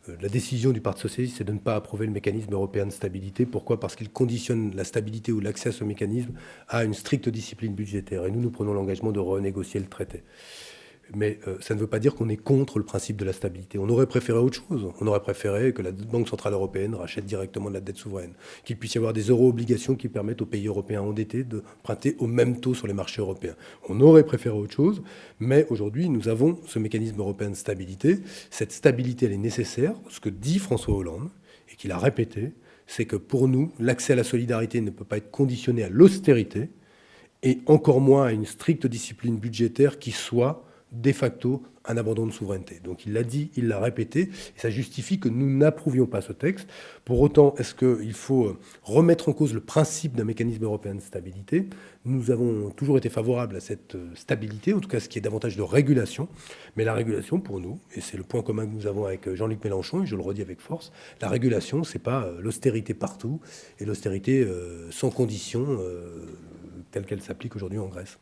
La décision du Parti socialiste, c'est de ne pas approuver le mécanisme européen de stabilité. Pourquoi? Parce qu'il conditionne la stabilité ou l'accès à ce mécanisme à une stricte discipline budgétaire. Et nous prenons l'engagement de renégocier le traité. Mais ça ne veut pas dire qu'on est contre le principe de la stabilité. On aurait préféré autre chose. On aurait préféré que la Banque centrale européenne rachète directement de la dette souveraine, qu'il puisse y avoir des euro-obligations qui permettent aux pays européens endettés de prêter au même taux sur les marchés européens. On aurait préféré autre chose, mais aujourd'hui, nous avons ce mécanisme européen de stabilité. Cette stabilité, elle est nécessaire. Ce que dit François Hollande, et qu'il a répété, c'est que pour nous, l'accès à la solidarité ne peut pas être conditionné à l'austérité, et encore moins à une stricte discipline budgétaire qui soit de facto un abandon de souveraineté. Donc il l'a dit, il l'a répété, et ça justifie que nous n'approuvions pas ce texte. Pour autant, est-ce qu'il faut remettre en cause le principe d'un mécanisme européen de stabilité? Nous avons toujours été favorables à cette stabilité, en tout cas ce qui est davantage de régulation. Mais la régulation, pour nous, et c'est le point commun que nous avons avec Jean-Luc Mélenchon, et je le redis avec force, la régulation, c'est pas l'austérité partout, et l'austérité sans condition telle qu'elle s'applique aujourd'hui en Grèce.